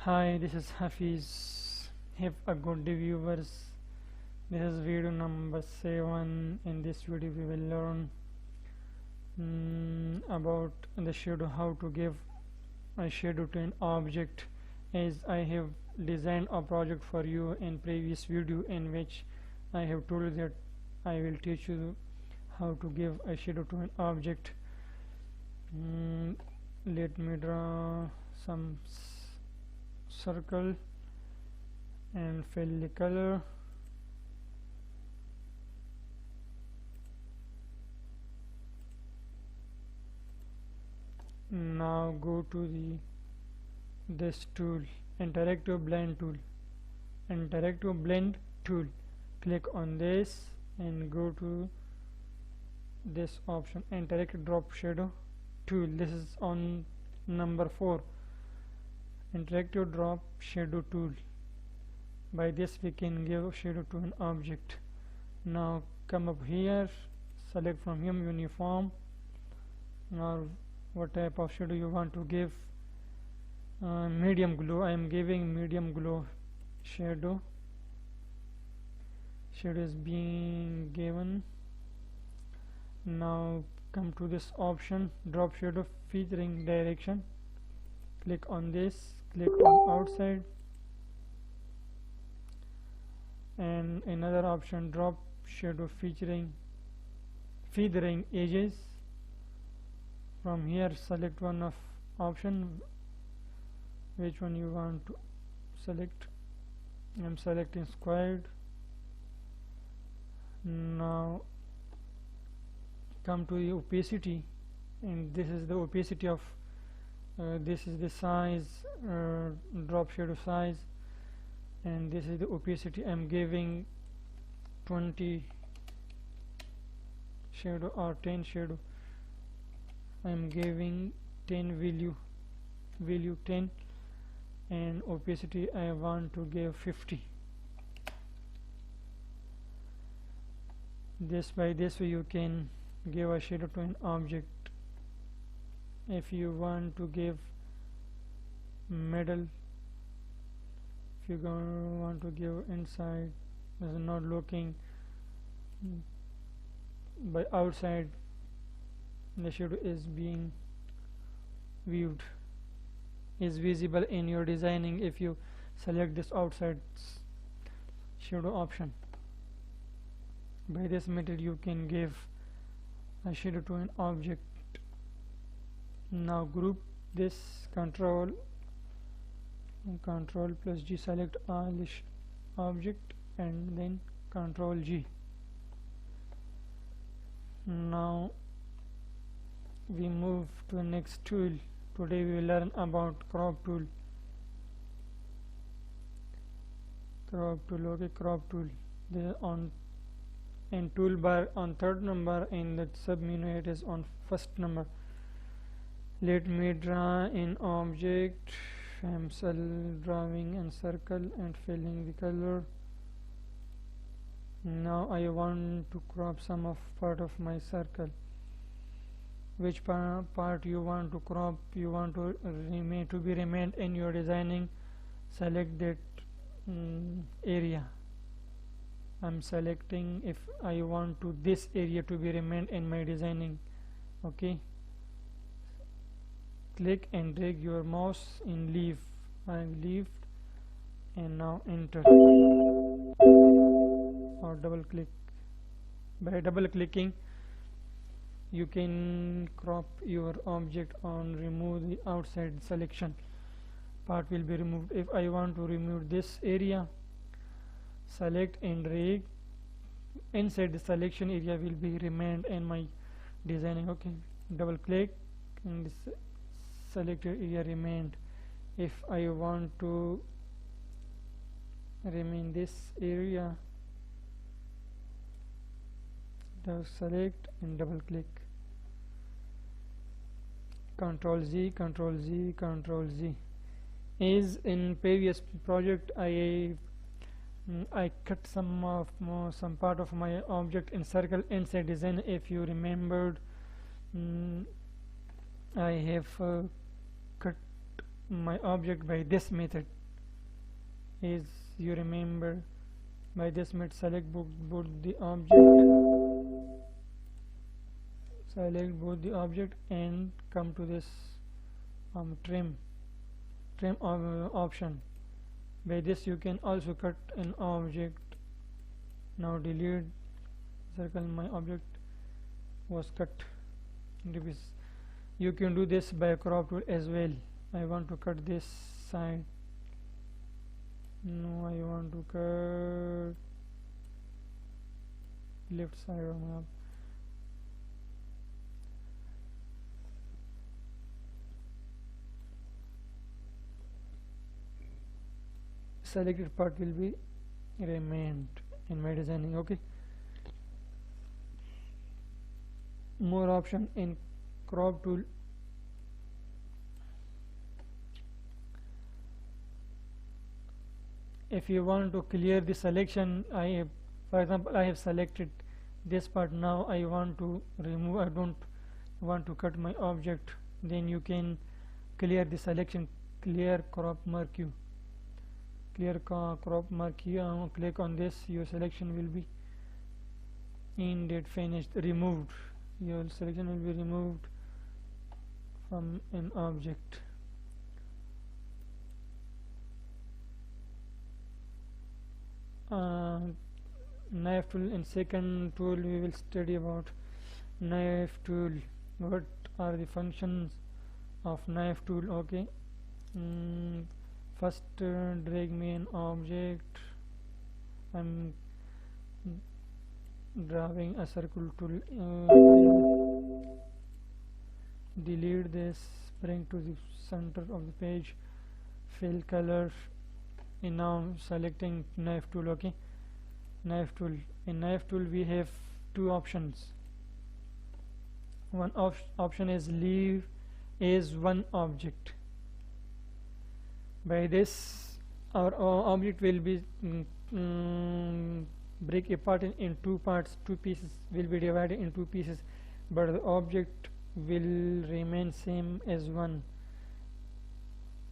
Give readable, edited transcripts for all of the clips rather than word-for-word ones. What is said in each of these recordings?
Hi, this is Hafiz. Have a good day, viewers. This is video number 7. In this video, we will learn about the shadow, how to give a shadow to an object. As I have designed a project for you in previous video, in which I have told that I will teach you how to give a shadow to an object. Let me draw some circle and fill the color. Now go to this tool, interactive blend tool. Click on this and go to this option, interactive drop shadow tool. This is on number 4, interactive drop shadow tool. By this we can give shadow to an object. Now come up here, select from here uniform. Now what type of shadow you want to give. Medium glow. I am giving medium glow shadow. Shadow is being given. Now come to this option, drop shadow featuring direction. Click on this, click on outside, and another option, drop shadow featuring edges. From here select one of option, which one you want to select. I am selecting squared. Now come to the opacity, and this is the opacity of this is the size, drop shadow size, and this is the opacity. I am giving 20 shadow or 10 shadow. I am giving 10 value 10, and opacity I want to give 50. By this way you can give a shadow to an object. If you want to give middle, if you want to give inside, this is not looking by outside, the shadow is being viewed, is visible in your designing if you select this outside shadow option. By this method you can give a shadow to an object. Now group this, control plus G, select all object and then control G. Now we move to the next tool. Today we will learn about crop tool. Crop tool. This is on in toolbar on 3rd number, in the submenu it is on 1st number. Let me draw an object. I am drawing a circle and filling the color. Now I want to crop some of part of my circle. Which part you want to crop, you want to be remained in your designing, select that area. I'm selecting if I want to this area to be remained in my designing. Okay, click and drag your mouse in leave. I leave, and now enter or double click. By double clicking you can crop your object on remove the outside selection part will be removed. If I want to remove this area, select and drag inside the selection area will be remained in my designing. Okay, double click and this selected area remained. If I want to remain this area, select and double click, control Z, control Z, control Z. As in previous project I cut some part of my object in circle inside design. If you remembered, I have cut my object by this method. Is you remember, by this method select both the object, select both the object and come to this trim option. By this you can also cut an object. Now delete circle, my object was cut into pieces. You can do this by crop tool as well. I want to cut this side. No, I want to cut left side of my selected part will be remained in my designing. Okay, more option in crop tool. If you want to clear the selection, for example, I have selected this part. Now I want to remove, I don't want to cut my object, then you can clear the selection, clear crop marquee. Clear crop marquee, click on this, your selection will be indeed finished, removed. Your selection will be removed from an object. Knife tool. In second tool we will study about knife tool. What are the functions of knife tool? Okay, first drag me an object. I'm drawing a circle tool. Delete this, bring to the center of the page, fill color, and now selecting knife tool. Okay, knife tool. In knife tool we have two options. One option is leave as one object. By this our object will be break apart in two parts, two pieces will be divided in two pieces, but the object will remain same as one.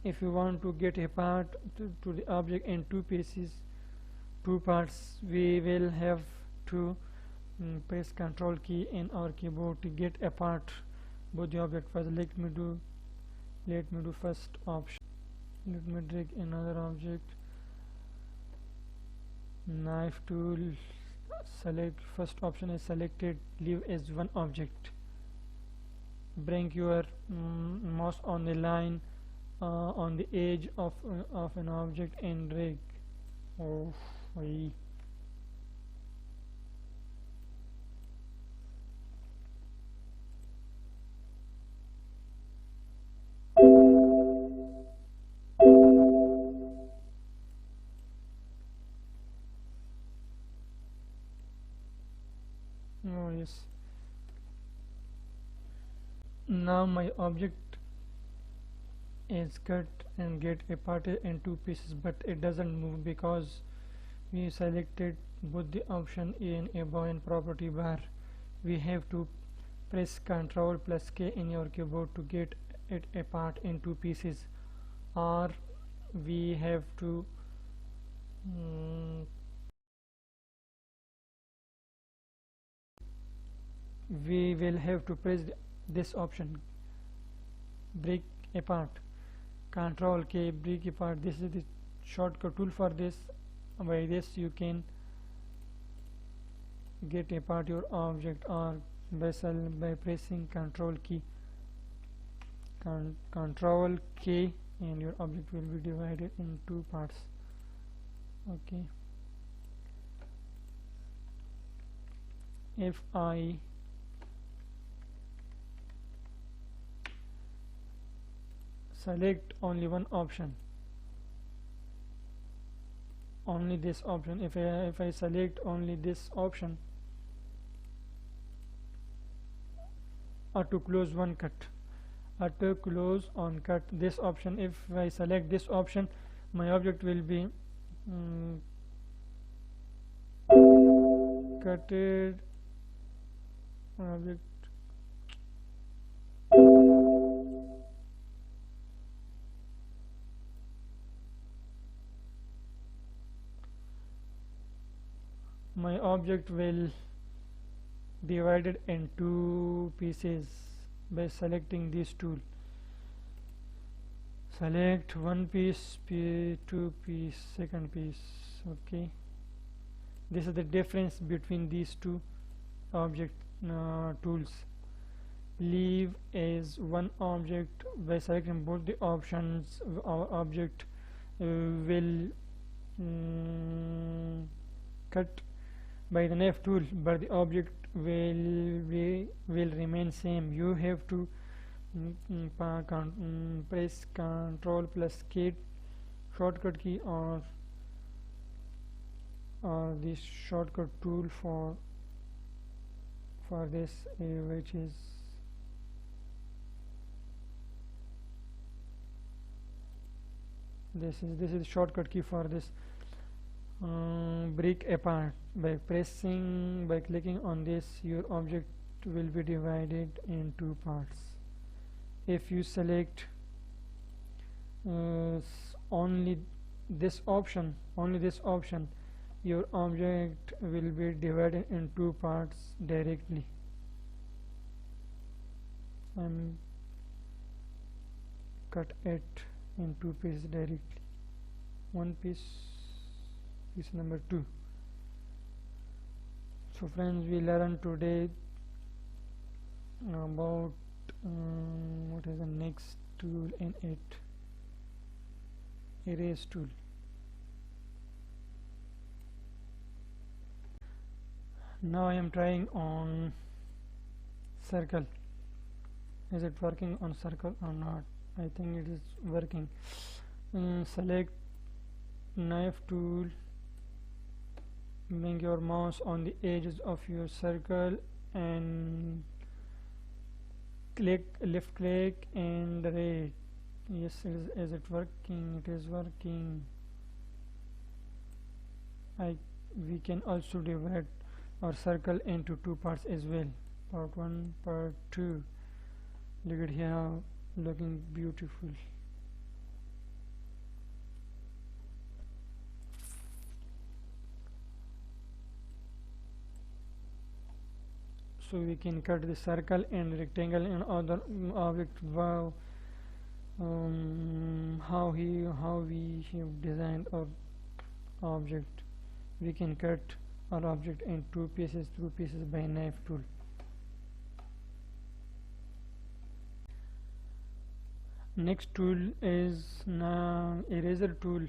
If you want to get apart to the object in two pieces, two parts, we will have to press Ctrl key in our keyboard to get apart both the object. First let me do first option. Let me drag another object, knife tool, select first option is selected, leave as one object. Bring your mouse on the line on the edge of an object and drag. Oh, oh yes. Now my object is cut and get apart in two pieces, but it doesn't move because we selected both the option in above in property bar. We have to press Ctrl plus K in your keyboard to get it apart in two pieces, or we have to we will have to press this option, break apart, Ctrl K, break apart. This is the shortcut tool for this. By this you can get apart your object, or by pressing Ctrl key, Ctrl K, and your object will be divided in two parts. Okay, if I select only one option, only this option, if I select only this option, auto close one cut, auto close on cut this option. If I select this option, my object will be cutted object. my object will divided in two pieces by selecting this tool. Select one piece, two piece, second piece. Okay, this is the difference between these two object tools. Leave as one object by selecting both the options. Our object will cut by the knife tool, but the object will remain same. You have to press Ctrl plus K shortcut key or this shortcut tool for this which is this is shortcut key for this break apart. By clicking on this, your object will be divided in two parts. If you select only this option, your object will be divided in two parts directly. Cut it in two pieces directly. One piece number 2. So friends, we learned today about what is the next tool in it. Erase tool. Now I am trying on circle. Is it working on circle or not? I think it is working. Select knife tool, bring your mouse on the edges of your circle and left click and drag. Yes, is it working? It is working. We can also divide our circle into two parts as well. Part 1, part 2. Look at here, looking beautiful. So we can cut the circle and rectangle and other object. Wow, how we have designed our object. We can cut our object in two pieces by knife tool. Next tool is eraser tool.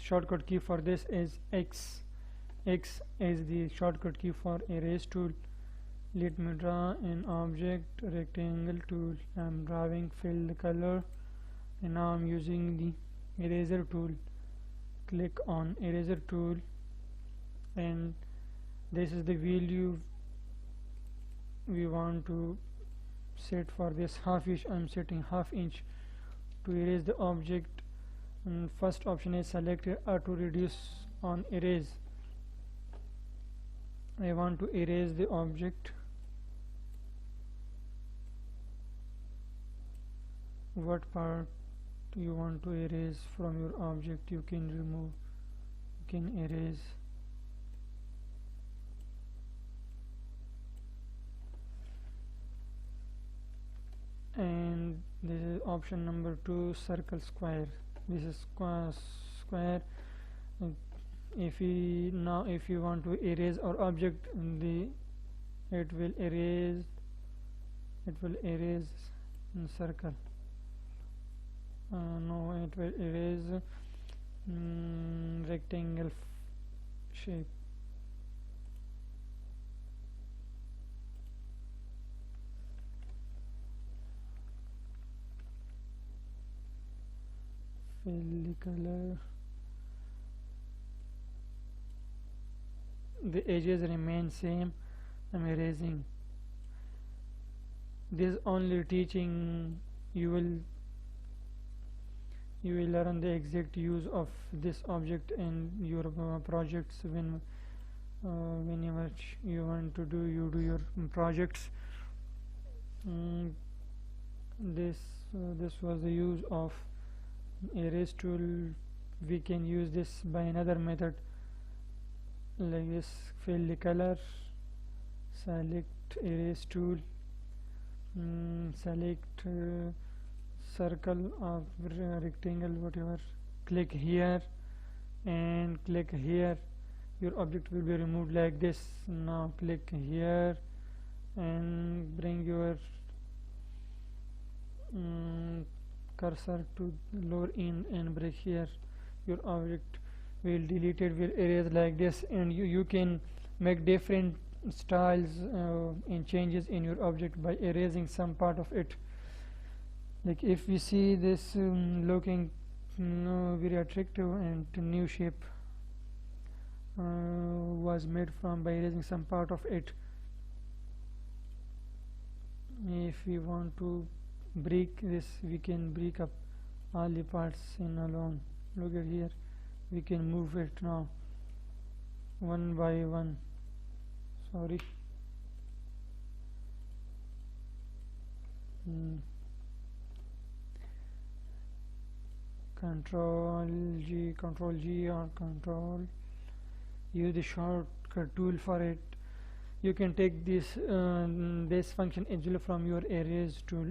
Shortcut key for this is X. X is the shortcut key for erase tool. Let me draw an object, rectangle tool. I am drawing, fill the color, and now I am using the eraser tool. Click on eraser tool, and this is the value we want to set for this half inch. I am setting half inch to erase the object. And first option is selected, auto reduce on erase. I want to erase the object. What part you want to erase from your object, you can remove, you can erase. And this is option number 2, circle square. This is square. If you want to erase our object, it will erase in circle. No, it will erase rectangle shape. Fill the color. The edges remain same. I'm erasing. This only teaching you will learn the exact use of this object in your projects. Whenever you want to do your projects. This was the use of erase tool. We can use this by another method. like this. Fill the color, select erase tool, select circle or rectangle, whatever, click here and click here. Your object will be removed like this. Now click here and bring your cursor to lower in and break here. Your object will deleted, will erase like this, and you can make different styles and changes in your object by erasing some part of it. Like if we see this looking very attractive, and new shape was made from by erasing some part of it. If we want to break this, we can break up all the parts in alone. Look at here, we can move it now one by one. Sorry. Control G or Control, use the shortcut tool for it. You can take this function easily from your erase tool.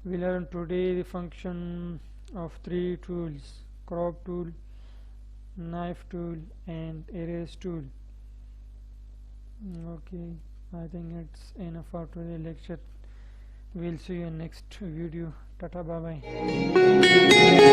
We learned today the function of 3 tools: crop tool, knife tool and erase tool. Okay, I think it's enough for today's lecture. We'll see you in next video. Tata, bye bye.